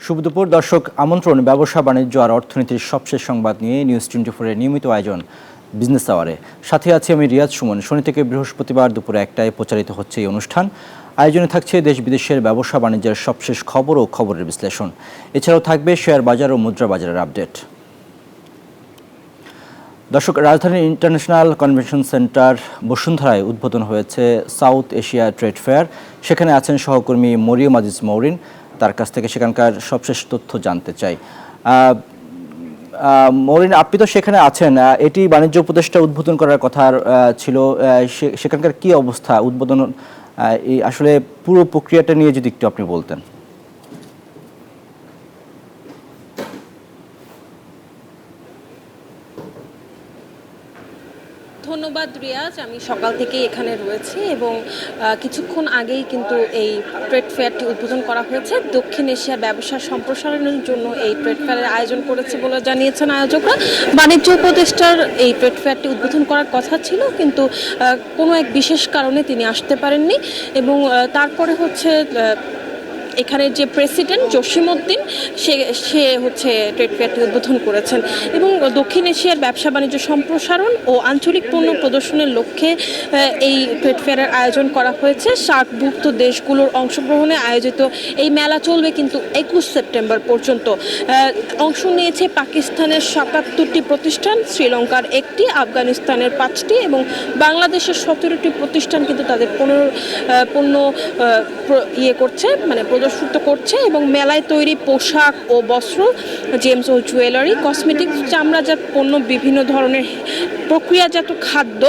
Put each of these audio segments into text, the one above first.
শুভ দুপুর দর্শক, আমন্ত্রণ ব্যবসা বাণিজ্য আর অর্থনীতির সবশেষ সংবাদ নিয়ে নিউজ 24-এর নিয়মিত আয়োজন বিজনেস আওয়ারে। সাথে আছি আমি রিয়াজ সুমন। শনি থেকে বৃহস্পতিবার দুপুরে 1টায় প্রচারিত হচ্ছে এই অনুষ্ঠান। আয়োজনে থাকছে দেশ বিদেশের ব্যবসা বাণিজ্যের সবশেষ খবর ও খবরের বিশ্লেষণ। এছাড়াও থাকবে শেয়ার বাজার ও মুদ্রা বাজারের আপডেট। দর্শক, রাজধানীর ইন্টারন্যাশনাল কনভেনশন সেন্টার বসুন্ধরায় উদ্বোধন হয়েছে সাউথ এশিয়া ট্রেড ফেয়ার। সেখানে আছেন সহকর্মী মরিয়ম আজিজ মৌরিন। তার কাছ থেকে সেখানকার সবশেষ তথ্য জানতে চাই। মৌরিন, আপনি তো সেখানে আছেন, এটি বাণিজ্য উপদেষ্টা উদ্বোধন করার কথা ছিল, সেখানকার কি অবস্থা উদ্বোধন, আসলে পুরো প্রক্রিয়াটা নিয়ে যদি একটু আপনি বলতেন। ধন্যবাদ রিয়াজ। আমি সকাল থেকেই এখানে রয়েছি এবং কিছুক্ষণ আগেই কিন্তু এই ট্রেড ফেয়ারটি উদ্বোধন করা হয়েছে। দক্ষিণ এশিয়ার ব্যবসার সম্প্রসারণের জন্য এই ট্রেড ফেয়ারের আয়োজন করেছে বলে জানিয়েছেন আয়োজকরা। বাণিজ্য উপদেষ্টার এই ট্রেড ফেয়ারটি উদ্বোধন করার কথা ছিল, কিন্তু কোনো এক বিশেষ কারণে তিনি আসতে পারেননি এবং তারপরে হচ্ছে এখানে যে প্রেসিডেন্ট জসিমউদ্দিন সে হচ্ছে ট্রেড ফেয়ারটি উদ্বোধন করেছেন এবং দক্ষিণ এশিয়ার ব্যবসা বাণিজ্য সম্প্রসারণ ও আঞ্চলিক পণ্য প্রদর্শনের লক্ষ্যে এই ট্রেড ফেয়ারের আয়োজন করা হয়েছে। সার্কভুক্ত দেশগুলোর অংশগ্রহণে আয়োজিত এই মেলা চলবে কিন্তু 21 সেপ্টেম্বর পর্যন্ত। অংশ নিয়েছে পাকিস্তানের 77টি প্রতিষ্ঠান, শ্রীলঙ্কার 1টি, আফগানিস্তানের 5টি এবং বাংলাদেশের 17টি প্রতিষ্ঠান কিন্তু তাদের পণ্য করছে, মানে প্রদর্শিত করছে এবং মেলায় তৈরি পোশাক ও বস্ত্র, জেমস ও জুয়েলারি, কসমেটিক্স, চামড়াজাত পণ্য, বিভিন্ন ধরনের প্রক্রিয়াজাত খাদ্য,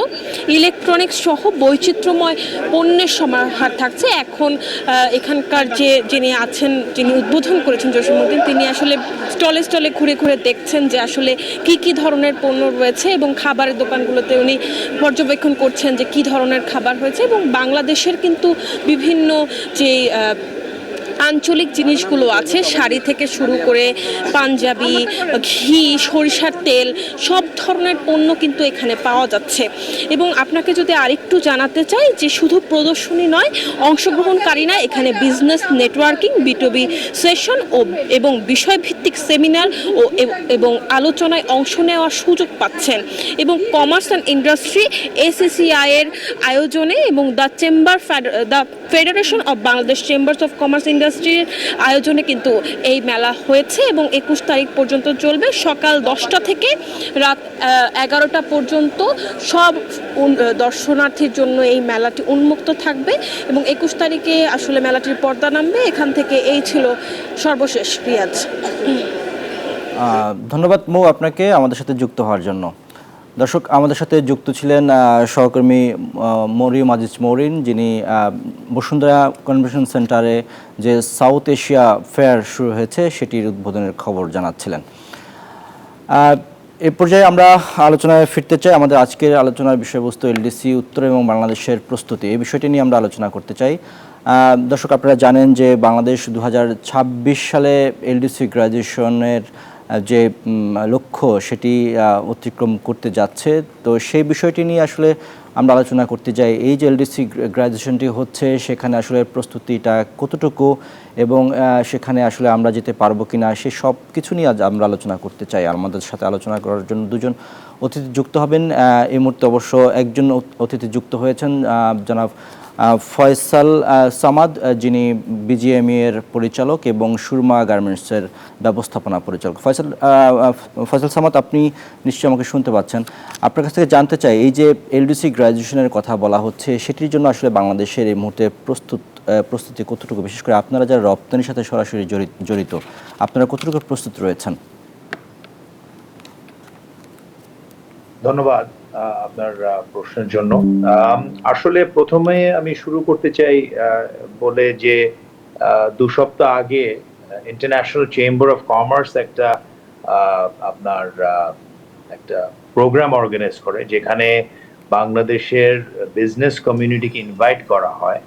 ইলেকট্রনিক্স সহ বৈচিত্র্যময় পণ্যের সমাহার থাকছে। এখন এখানকার যিনি উদ্বোধন করেছেন জসিমউদ্দিন, তিনি আসলে স্টলে স্টলে ঘুরে ঘুরে দেখছেন যে আসলে কি ধরনের পণ্য রয়েছে এবং খাবারের দোকানগুলোতে উনি পর্যবেক্ষণ করছেন যে কি ধরনের খাবার হয়েছে এবং বাংলাদেশের কিন্তু বিভিন্ন যে আঞ্চলিক জিনিসগুলো আছে, শাড়ি থেকে শুরু করে পাঞ্জাবি, ঘি, সরিষার তেল, সব ধরনের পণ্য কিন্তু এখানে পাওয়া যাচ্ছে। এবং আপনাকে যদি আরেকটু জানাতে চাই যে শুধু প্রদর্শনী নয়, অংশগ্রহণকারীরা এখানে বিজনেস নেটওয়ার্কিং, বিটুবি সেশন এবং বিষয়ভিত্তিক সেমিনার এবং আলোচনায় অংশ নেওয়ার সুযোগ পাচ্ছেন। এবং কমার্স অ্যান্ড ইন্ডাস্ট্রি ACCI এর আয়োজনে এবং the federation of Bangladesh chambers of commerce ইন্ডাস্ট্রির আয়োজনে কিন্তু এই মেলা হয়েছে এবং 21 তারিখ পর্যন্ত চলবে। সকাল 10টা থেকে রাত 11টা পর্যন্ত সব দর্শনার্থীর জন্য এই মেলাটি উন্মুক্ত থাকবে এবং 21 তারিখে আসলে মেলাটির পর্দা নামবে। এখান থেকে এই ছিল সর্বশেষ রিয়াজ। ধন্যবাদ মৌ আপনাকে আমাদের সাথে যুক্ত হওয়ার জন্য। দর্শক, আমাদের সাথে যুক্ত ছিলেন সহকর্মী মরিয়ম আজিজ মৌরিন, যিনি বসুন্ধরা কনভেনশন সেন্টারে যে সাউথ এশিয়া ফেয়ার শুরু হয়েছে সেটির উদ্বোধনের খবর জানাচ্ছিলেন। এ পর্যায়ে আমরা আলোচনায় ফিরতে চাই। আমাদের আজকের আলোচনার বিষয়বস্তু এলডিসি উত্তর এবং বাংলাদেশের প্রস্তুতি, এই বিষয়টি নিয়ে আমরা আলোচনা করতে চাই। দর্শক, আপনারা জানেন যে বাংলাদেশ 2026 সালে এলডিসি গ্র্যাজুয়েশনের যে লক্ষ্য সেটি অতিক্রম করতে যাচ্ছে। তো সেই বিষয়টি নিয়ে আসলে আমরা আলোচনা করতে চাই। এই যে এলডিসি গ্র্যাজুয়েশনটি হচ্ছে, সেখানে আসলে প্রস্তুতিটা কতটুকু এবং সেখানে আসলে আমরা যেতে পারবো কিনা, সে সব কিছু নিয়ে আজ আমরা আলোচনা করতে চাই। আমাদের সাথে আলোচনা করার জন্য দুজন অতিথি যুক্ত হবেন। এই মুহূর্তে অবশ্য একজন অতিথি যুক্ত হয়েছেন, জনাব ফয়সাল সামাদ, যিনি বিজিএমই এর পরিচালক এবং সুরমা গার্মেন্টসের ব্যবস্থাপনা পরিচালক। ফয়সাল সামাদ, আপনি নিশ্চয়ই আমাকে শুনতে পাচ্ছেন। আপনার কাছ থেকে জানতে চাই, এই যে এলডিসি গ্র্যাজুয়েশনের কথা বলা হচ্ছে, সেটির জন্য আসলে বাংলাদেশের এই মুহূর্তে প্রস্তুতি কতটুকু, বিশেষ করে আপনারা যারা রপ্তানির সাথে সরাসরি জড়িত, আপনারা কতটুকু প্রস্তুত রয়েছেন? ধন্যবাদ আপনার প্রশ্নের জন্য। আসলে প্রথমে আমি শুরু করতে চাই বলে যে 2 সপ্তাহ আগে ইন্টারন্যাশনাল চেম্বার অফ কমার্স একটা প্রোগ্রাম অর্গানাইজ করে, যেখানে বাংলাদেশের বিজনেস কমিউনিটিকে ইনভাইট করা হয়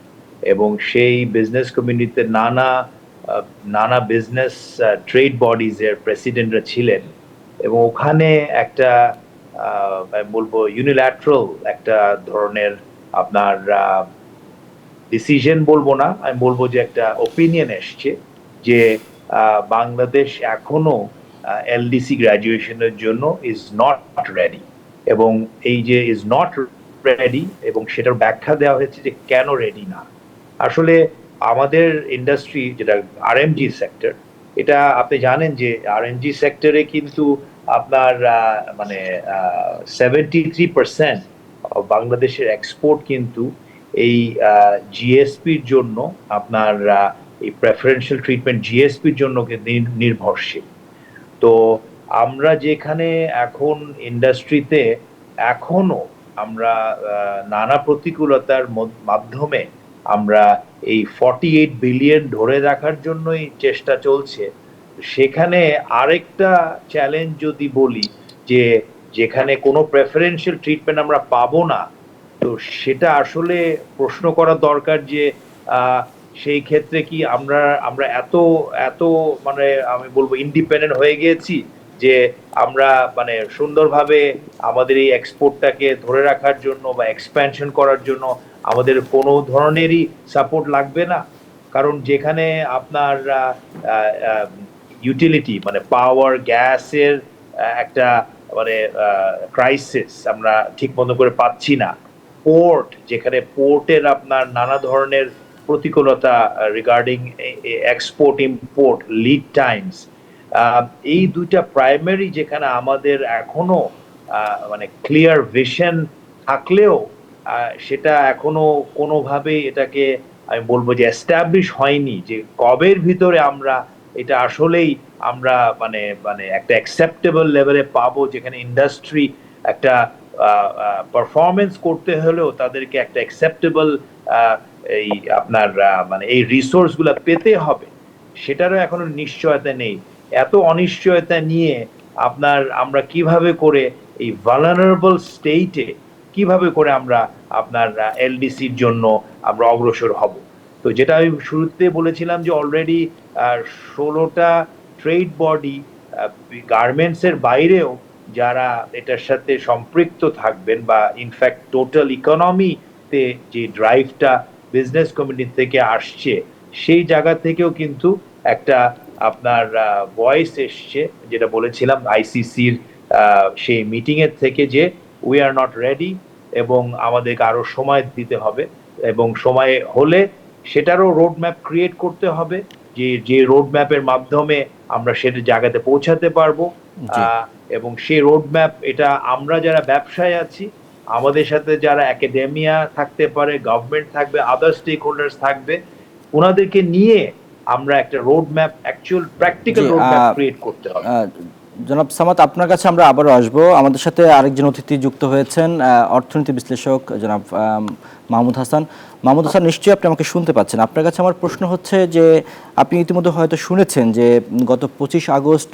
এবং সেই বিজনেস কমিউনিটিতে নানা বিজনেস ট্রেড বডিজ এর প্রেসিডেন্টরা ছিলেন এবং ওখানে একটা আমি বলবো ইউনিল্যাটারাল একটা ধরনের আপনার ডিসিশন বলবো না, আমি বলবো যে একটা ওপিনিয়ন এসছে যে বাংলাদেশ এখনো এলডিসি গ্রাজুয়েশনের জন্য ইজ নট রেডি, এবং এই যে ইজ নট রেডি এবং সেটার ব্যাখ্যা দেওয়া হয়েছে যে কেন রেডি না। আসলে আমাদের ইন্ডাস্ট্রি যেটা আরএমজি সেক্টর, এটা আপনি জানেন যে আরএমজি সেক্টরে কিন্তু আপনার মানে 73% বাংলাদেশের এক্সপোর্ট কিন্তু এই জিএসপির জন্য আপনার এই প্রেফারেন্সিয়াল ট্রিটমেন্ট জিএসপির জন্য নির্ভরশীল। তো আমরা যেখানে এখন ইন্ডাস্ট্রিতে এখনো আমরা নানা প্রতিকূলতার মাধ্যমে আমরা এই 48 বিলিয়ন ধরে রাখার জন্যই চেষ্টা চলছে, সেখানে আরেকটা চ্যালেঞ্জ যদি বলি যে যেখানে কোনো প্রেফারেন্সিয়াল ট্রিটমেন্ট আমরা পাবো না, তো সেটা আসলে প্রশ্ন করা দরকার যে সেই ক্ষেত্রে কি আমরা আমরা এত এত মানে আমি বলবো ইন্ডিপেন্ডেন্ট হয়ে গিয়েছি যে আমরা মানে সুন্দরভাবে আমাদের এই এক্সপোর্টটাকে ধরে রাখার জন্য বা এক্সপ্যানশন করার জন্য আমাদের কোনো ধরনেরই সাপোর্ট লাগবে না। কারণ যেখানে আপনার ইউটিলিটি মানে পাওয়ার গ্যাসের একটা মানে ক্রাইসিস আমরা ঠিক মতো করে পাচ্ছি না, পোর্ট যেখানে পোর্টের আপনার নানা ধরনের প্রতিকূলতা regarding export import lead Times, এই দুইটা প্রাইমারি যেখানে আমাদের এখনো মানে ক্লিয়ার ভিশন থাকলেও সেটা এখনো কোনোভাবে এটাকে আমি বলবো যে এস্টাবলিশ হয়নি যে কবের ভিতরে আমরা এটা আসলেই আমরা মানে মানে একটা অ্যাকসেপ্টেবল লেভেলে পাবো, যেখানে ইন্ডাস্ট্রি একটা পারফরমেন্স করতে হলেও তাদেরকে একটা অ্যাকসেপ্টেবল এই আপনার মানে এই রিসোর্সগুলো পেতে হবে, সেটারও এখনো নিশ্চয়তা নেই। এত অনিশ্চয়তা নিয়ে আমরা কিভাবে করে এই ভালনারেবল স্টেটে কিভাবে করে আমরা আপনার এলডিসির জন্য আমরা অগ্রসর হব। তো যেটা আমি শুরুতে বলেছিলাম যে অলরেডি 16টা ট্রেড বডি গার্মেন্টসের বাইরেও যারা এটার সাথে সম্পৃক্ত থাকবেন বা ইনফ্যাক্ট টোটাল ইকোনমিতে যে ড্রাইভটা বিজনেস কমিউনিটি থেকে আসছে সেই জায়গা থেকেও কিন্তু একটা আপনার ভয়েস এসছে, যেটা বলেছিলাম আইসিসির সেই মিটিং এর থেকে যে উই আর নট রেডি এবং আমাদেরকে আরো সময় দিতে হবে, এবং সময় হলে সেটারও রোড ম্যাপ ক্রিয়েট করতে হবে যে যে রোড ম্যাপের মাধ্যমে আমরা সেটা জায়গাতে পৌঁছাতে পারবো। এবং সেই রোড ম্যাপ এটা আমরা যারা ব্যবসায় আছি, আমাদের সাথে যারা একাডেমিয়া থাকতে পারে, গভর্নমেন্ট থাকবে, আদার স্টেক হোল্ডার্স থাকবে, ওনাদেরকে নিয়ে আমরা একটা road map actual practical road map create করতে হবে। জনাব সামাদ, আপনার কাছে আমরা আবারও আসবো। আমাদের সাথে আরেকজন অতিথি যুক্ত হয়েছেন, অর্থনীতি বিশ্লেষক জনাব মাহমুদ হাসান। মাহমুদ হাসান, নিশ্চয়ই আপনি আমাকে শুনতে পাচ্ছেন। আপনার কাছে আমার প্রশ্ন হচ্ছে যে আপনি ইতিমধ্যে হয়তো শুনেছেন যে গত 25 আগস্ট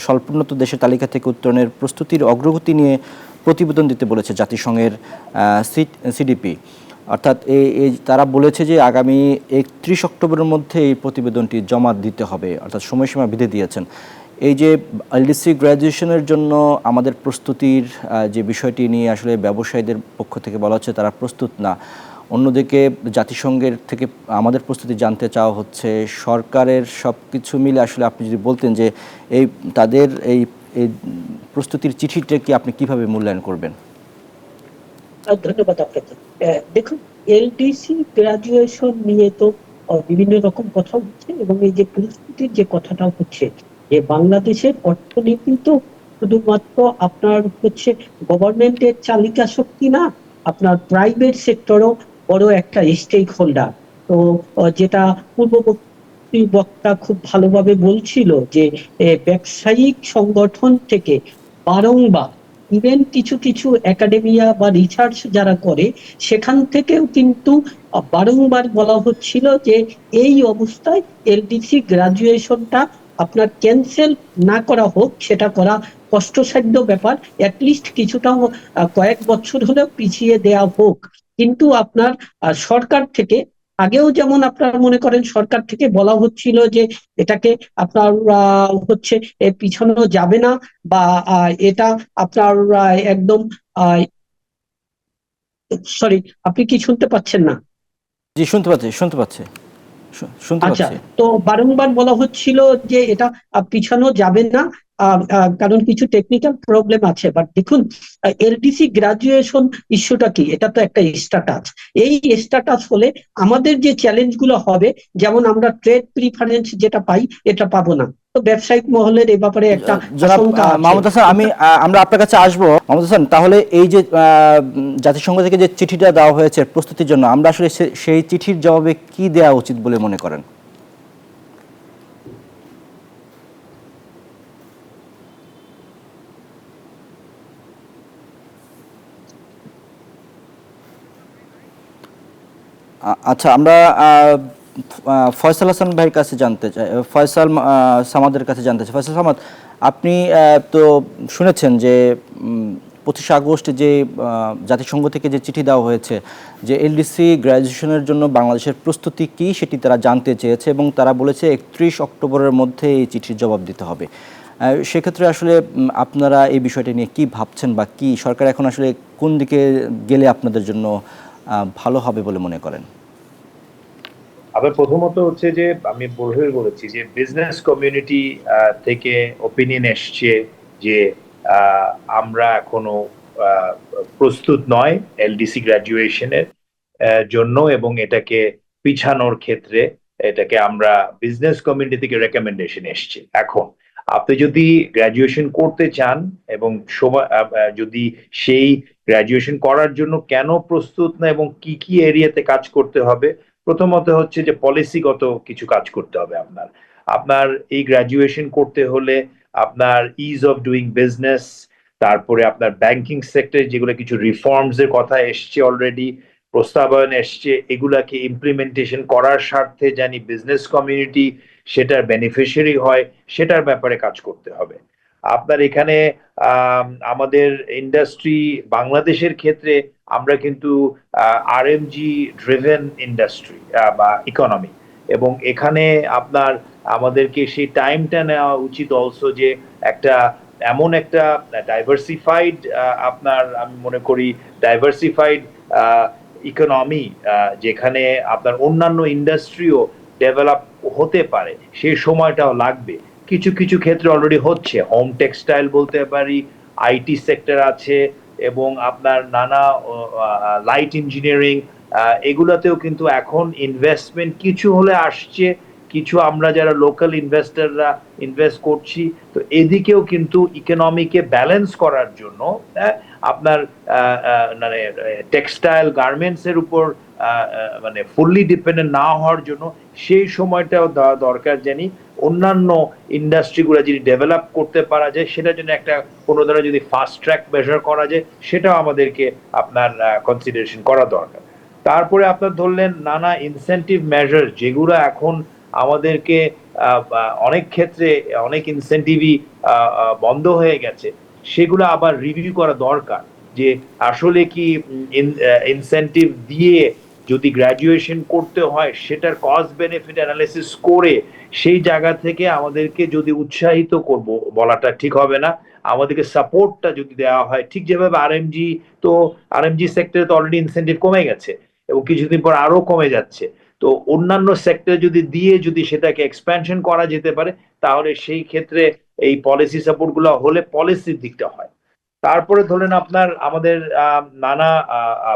স্বল্পোন্নত দেশের তালিকা থেকে উত্তরণের প্রস্তুতির অগ্রগতি নিয়ে প্রতিবেদন দিতে বলেছে জাতিসংঘের সিডিপি। অর্থাৎ তারা বলেছে যে আগামী 31 অক্টোবরের মধ্যে এই প্রতিবেদনটি জমা দিতে হবে, অর্থাৎ সময়সীমা বেঁধে দিয়েছেন। এই যে এলডিসি গ্র্যাজুয়েশনের জন্য আমাদের প্রস্তুতির যে বিষয়টি নিয়ে আসলে ব্যবসায়ীদের পক্ষ থেকে বলা হচ্ছে তারা প্রস্তুত না, অন্যদিকে জাতিসংঘের থেকে আমাদের প্রস্তুতি জানতে চাওয়া হচ্ছে। সরকারের সব কিছু মিলে আসলে আপনি যদি বলতেন যে তাদের এই প্রস্তুতির চিঠিটা কি আপনি কিভাবে মূল্যায়ন করবেন? ধন্যবাদ আপনাকে। দেখুন, এলডিসি গ্রাজুয়েশন নিয়ে তো বিভিন্ন রকম কথা হচ্ছে, এবং এই যে প্রস্তুতির যে কথাটা হচ্ছে যে বাংলাদেশের অর্থনীতি তো শুধুমাত্র আপনার হচ্ছে গভর্নমেন্টের চালিকা শক্তি না, আপনার প্রাইভেট সেক্টরও বড় একটা স্টেক হোল্ডার। তো যেটা পূর্ববর্তী বক্তা খুব ভালোভাবে বলছিল যে ব্যবসায়িক সংগঠন থেকে বারংবার ইভেন কিছু কিছু একাডেমিয়া বা রিসার্চ যারা করে সেখান থেকেও কিন্তু বারংবার বলা হচ্ছিল যে এই অবস্থায় এলডিসি গ্রাজুয়েশনটা আপনার ক্যান্সেল না করা হোক, সেটা করা কষ্টসাধ্য ব্যাপার, অ্যাটলিস্ট কিছুটা কয়েক বছর হলেও পিছিয়ে দেয়া হোক। কিন্তু আপনার সরকার থেকে আগেও যেমন আপনার মনে করেন সরকার থেকে বলা হচ্ছিল যে এটাকে আপনার হচ্ছে পিছানো যাবে না, বা এটা আপনার একদম সরি, আপনি কি শুনতে পাচ্ছেন না? জি, শুনতে পাচ্ছি। শুনতে আচ্ছা, পাচ্ছি। তো বারংবার বলা হচ্ছিল যে এটা পিছানো যাবে না, কারণ কিছু টেকনিক্যাল প্রবলেম আছে। বাট দেখুন, এলডিসি গ্রাজুয়েশন ইস্যুটা কি, এটা তো একটা স্ট্যাটাস। এই স্ট্যাটাস হলে আমাদের যে চ্যালেঞ্জ গুলো হবে, যেমন আমরা ট্রেড প্রিফারেন্স যেটা পাই এটা পাবো না। তো ব্যবসায়িক মহলের এ ব্যাপারে একটা জনাব আশঙ্কা আছে। মাহমুদ হাসান, আমরা আপনার কাছে আসবো। মাহমুদ হাসান, তাহলে এই যে জাতিসংঘ থেকে যে চিঠিটা দেওয়া হয়েছে প্রস্তুতির জন্য, আমরা আসলে সেই চিঠির জবাবে কি দেওয়া উচিত বলে মনে করেন? আচ্ছা, আমরা ফয়সাল হাসান ভাইয়ের কাছে জানতে চাই, ফয়সাল সামাদের কাছে জানতে চাই। ফয়সাল সামাদ, আপনি তো শুনেছেন যে 25 আগস্ট যে জাতিসংঘ থেকে যে চিঠি দেওয়া হয়েছে, যে এলডিসি গ্র্যাজুয়েশনের জন্য বাংলাদেশের প্রস্তুতি কী সেটি তারা জানতে চেয়েছে, এবং তারা বলেছে 31 অক্টোবরের মধ্যে এই চিঠির জবাব দিতে হবে। সেক্ষেত্রে আসলে আপনারা এই বিষয়টা নিয়ে কি ভাবছেন, বা কি সরকার এখন আসলে কোন দিকে গেলে আপনাদের জন্য ভালো হবে বলে মনে করেন? আবার প্রথমত হচ্ছে যে আমি বলেছি যে বিজনেস কমিউনিটি থেকে ওপিনিয়ন এসছে যে আমরা এখনো প্রস্তুত নয় এলডিসি গ্রাজুয়েশনের জন্য, এবং এটাকে পিছানোর ক্ষেত্রে এটাকে আমরা বিজনেস কমিউনিটি থেকে রেকমেন্ডেশন এসছে। এখন আপনি যদি গ্রাজুয়েশন করতে চান এবং সময় যদি সেই গ্রাজুয়েশন করার জন্য কেন প্রস্তুত না এবং কি কি এরিয়াতে কাজ করতে হবে, প্রথমত হচ্ছে যে পলিসিগত কিছু কাজ করতে হবে। আপনার আপনার এই গ্রাজুয়েশন করতে হলে আপনার ইজ অফ ডুইং বিজনেস, তারপরে আপনার ব্যাংকিং সেক্টরে যেগুলো কিছু রিফর্মস এর কথা এসছে, অলরেডি প্রস্তাবনা এসছে, এগুলাকে ইমপ্লিমেন্টেশন করার স্বার্থে জানি বিজনেস কমিউনিটি সেটার বেনিফিশিয়ারি হয়, সেটার ব্যাপারে কাজ করতে হবে। আপনার এখানে আমাদের ইন্ডাস্ট্রি বাংলাদেশের ক্ষেত্রে আমরা কিন্তু আরএমজি ড্রিভেন ইন্ডাস্ট্রি বা ইকোনমি, এবং এখানে আপনার আমাদেরকে সেই টাইমটা নেওয়া উচিত অলসো, যে একটা এমন একটা ডাইভার্সিফাইড আপনার আমি মনে করি ডাইভার্সিফাইড ইকোনমি যেখানে আপনার অন্যান্য ইন্ডাস্ট্রিও ডেভেলপ হতে পারে, সেই সময়টাও লাগবে। কিছু কিছু ক্ষেত্রে অলরেডি হচ্ছে, হোম টেক্সটাইল বলতে পারি, আইটি সেক্টর আছে, এবং আপনার নানা লাইট ইঞ্জিনিয়ারিং, এগুলাতেও কিন্তু এখন ইনভেস্টমেন্ট কিছু হলে আসছে, কিছু আমরা যারা লোকাল ইনভেস্টররা ইনভেস্ট করছি। তো এদিকেও কিন্তু ইকোনমিকে ব্যালেন্স করার জন্য আপনার মানে টেক্সটাইল গার্মেন্টস এর উপর মানে ফুললি ডিপেন্ডেন্ট না হওয়ার জন্য সেই সময়টাও দেওয়া দরকার, জানি অন্যান্য ইন্ডাস্ট্রিগুলো যদি ডেভেলপ করতে পারা যায়, সেটার জন্য একটা কোনো ধরনের যদি ফাস্ট ট্র্যাক মেজার করা যায়, সেটাও আমাদেরকে আপনার কনসিডারেশন করা দরকার। তারপরে আপনার ধরলেন নানা ইনসেন্টিভ মেজার যেগুলো এখন আমাদেরকে অনেক ক্ষেত্রে অনেক ইনসেন্টিভই বন্ধ হয়ে গেছে, সেগুলো আবার রিভিউ করা দরকার, যে আসলে কি ইনসেন্টিভ দিয়ে যদি গ্রাজুয়েশন করতে হয় সেটার কস্ট বেনিফিট অ্যানালিসিস করে সেই জায়গা থেকে আমাদেরকে যদি উৎসাহিত করব বলাটা ঠিক হবে না, আমাদেরকে সাপোর্টটা যদি দেওয়া হয়, ঠিক যেভাবে আরএমজি, তো আরএমজি সেক্টরে তো অলরেডি ইনসেন্টিভ কমে গেছে এবং কিছুদিন পর আরো কমে যাচ্ছে। তো অন্যান্য সেক্টরে যদি দিয়ে যদি সেটাকে এক্সপ্যানশন করা যেতে পারে, তাহলে সেই ক্ষেত্রে এই পলিসি সাপোর্ট গুলো হলে পলিসির দিকটা হয়। তারপরে ধরেন আপনার আমাদের নানা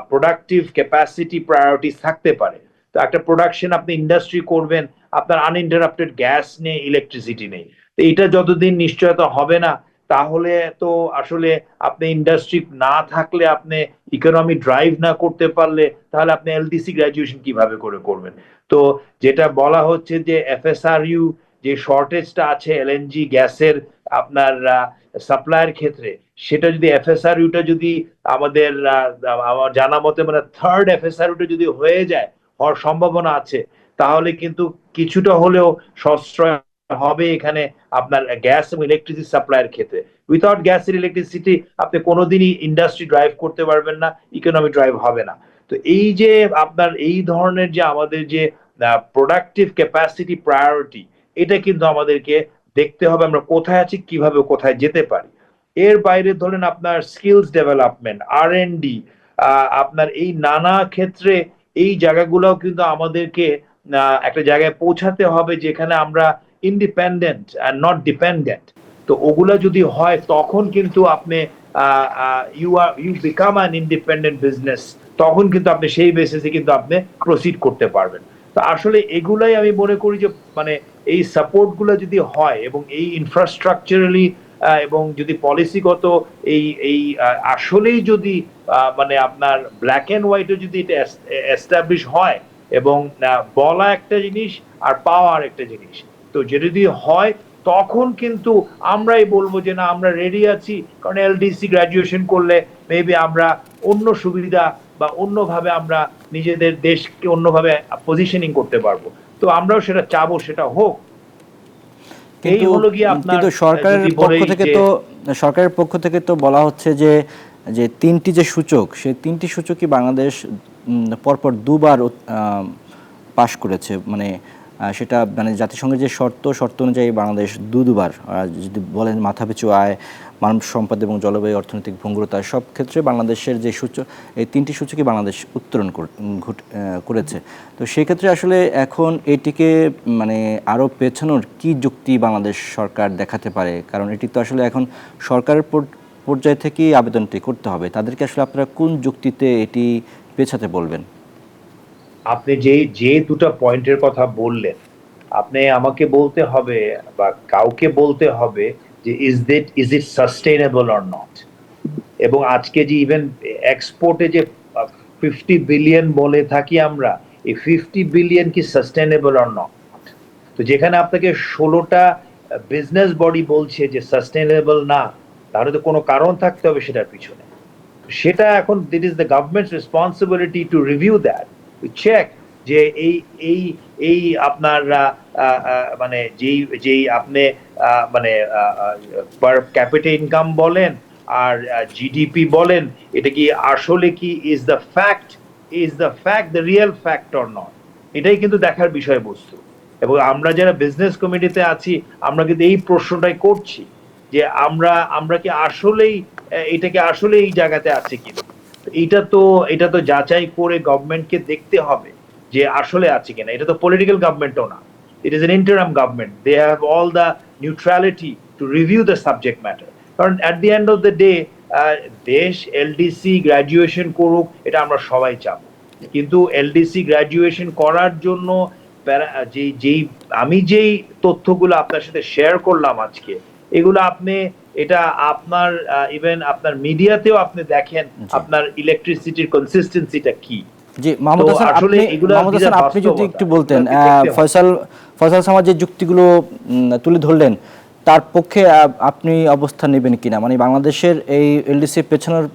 প্রোডাক্টিভ ক্যাপাসিটি প্রায়োরিটিস থাকতে পারে। তো একটা প্রোডাকশন আপনি ইন্ডাস্ট্রি করবেন, আপনার আনইন্টারাপ্টেড গ্যাস নেই, ইলেকট্রিসিটি নেই, তো এটা যতদিন নিশ্চয়তা হবে না, তাহলে তো আসলে আপনি ইন্ডাস্ট্রি না থাকলে, আপনি ইকোনমি ড্রাইভ না করতে পারলে, তাহলে আপনি এলডিসি গ্রাজুয়েশন কিভাবে করে করবেন? তো যেটা বলা হচ্ছে যে এফএসআরইউ যে শর্টেজটা আছে এলএনজি গ্যাসের আপনার সাপ্লাইয়ের ক্ষেত্রে, সেটা যদি এফএসআরইউটা যদি আমাদের আমার জানা মতে মানে থার্ড এফএসআরইউটা যদি হয়ে যায়, হওয়ার সম্ভাবনা আছে, তাহলে কিন্তু কিছুটা হলেও সাশ্রয় হবে এখানে আপনার গ্যাস এবং ইলেকট্রিসিটি সাপ্লাইয়ের ক্ষেত্রে। উইথাউট গ্যাস এর ইলেকট্রিসিটি আপনি কোনোদিনই ইন্ডাস্ট্রি ড্রাইভ করতে পারবেন না, ইকোনমি ড্রাইভ হবে না। তো এই যে আপনার এই ধরনের যে আমাদের যে প্রোডাক্টিভ ক্যাপাসিটি প্রায়োরিটি, এটা কিন্তু আমাদেরকে দেখতে হবে আমরা কোথায় আছি, কিভাবে কোথায় যেতে পারি। এর বাইরে ধরেন আপনার স্কিলস ডেভেলপমেন্ট, আর&ডি, আপনার এই নানা ক্ষেত্রে এই জায়গাগুলোও কিন্তু আমাদেরকে একটা জায়গায় পৌঁছাতে হবে যেখানে আমরা ইন্ডিপেন্ডেন্ট অ্যান্ড নট ডিপেন্ডেন্ট। তো ওগুলা যদি হয় তখন কিন্তু আপনি you become an independent business, তখন কিন্তু আপনি সেই বেসিসে কিন্তু আপনি প্রসিড করতে পারবেন। তো আসলে এগুলাই আমি মনে করি যে মানে এই সাপোর্ট গুলো যদি হয় এবং এই ইনফ্রাস্ট্রাকচারালি এবং যদি পলিসিগত এই এই আসলেই যদি মানে আপনার ব্ল্যাক এন্ড হোয়াইটে যদি এটা এস্টাবলিশ হয়, এবং বলা একটা জিনিস আর পাওয়ার একটা জিনিস, তো যেটা যদি হয় তখন কিন্তু আমরাই বলবো যে না আমরা রেডি আছি, কারণ এলডিসি গ্রাজুয়েশন করলে মেবি আমরা অন্য সুবিধা বা অন্যভাবে আমরা নিজেদের দেশকে অন্যভাবে পজিশনিং করতে পারবো। তো আমরাও সেটা চাবো, সেটা হোক। এই কিন্তু হলো গিয়ে আপনার কিন্তু সরকারের পক্ষ থেকে তো বলা হচ্ছে যে যে তিনটি যে সূচক, সেই তিনটি সূচকই বাংলাদেশ পরপর দুবার পাশ করেছে, মানে সেটা মানে জাতিসংঘের যে শর্ত অনুযায়ী বাংলাদেশ দুবার, যদি বলেন মাথাপিছু আয়, মানব সম্পদ এবং জলবায়ু অর্থনৈতিক ভঙ্গুরতা, সব ক্ষেত্রে বাংলাদেশের যে সূচক, এই তিনটি সূচকই বাংলাদেশ উত্তরণ করেছে। তো সেই ক্ষেত্রে আসলে এখন এটিকে মানে আরও পেছানোর কি যুক্তি বাংলাদেশ সরকার দেখাতে পারে? কারণ এটি তো আসলে এখন সরকারের পর্যায় থেকেই আবেদনটি করতে হবে। তাদেরকে আসলে আপনারা কোন যুক্তিতে এটি পেছাতে বলবেন? আপনি যে দুটো পয়েন্টের কথা বললেন, আপনি আমাকে বলতে হবে বা কাউকে বলতে হবে যে is it sustainable or not. এবং আজকে যে ইভেন এক্সপোর্টে যে 50 বিলিয়ন বলে থাকি আমরা, এই 50 বিলিয়ন কি সাস্টেইনেবল অর নট? তো যেখানে আপনাকে 16টা বিজনেস বডি বলছে যে সাস্টেইনেবল না, তাহলে তো কোনো কারণ থাকতে হবে সেটার পিছনে। সেটা এখন it is the government's responsibility to review that, to check যে এই আপনার মানে যেই আপনি মানে পার ক্যাপিটা ইনকাম বলেন আর জিডিপি বলেন, এটা কি আসলে কি is the fact the real fact or not? এটাই কিন্তু দেখার বিষয়বস্তু। এবং আমরা যারা বিজনেস কমিটিতে আছি, আমরা কিন্তু এই প্রশ্নটাই করছি যে আমরা কি আসলেই এটাকে আসলে এই জায়গাতে আছে কিনা। এটা তো যাচাই করে গভর্নমেন্টকে দেখতে হবে যে আসলে আছে কিনা। এটা তো পলিটিক্যাল গভর্নমেন্টও না, it is an interim government, they have all the neutrality to review the subject matter. কারণ at the end of the day দেশ এলডিসি গ্রাজুয়েশন করুক, এটা আমরা সবাই চাবো, কিন্তু এলডিসি গ্রাজুয়েশন করার জন্য আমি যেই তথ্যগুলো আপনার সাথে শেয়ার করলাম আজকে, এগুলো আপনি এটা আপনার ইভেন আপনার মিডিয়াতেও আপনি দেখেন আপনার ইলেকট্রিসিটির কনসিস্টেন্সিটা কি। জি, মাহমুদ হাসান, আপনি যদি একটু বলতেন, ফয়সাল সামাদ যে যুক্তিগুলো তুলে ধরলেন তার পক্ষে আপনি অবস্থান নেবেন কিনা, মানে বাংলাদেশের এই এলডিসি পেছানোর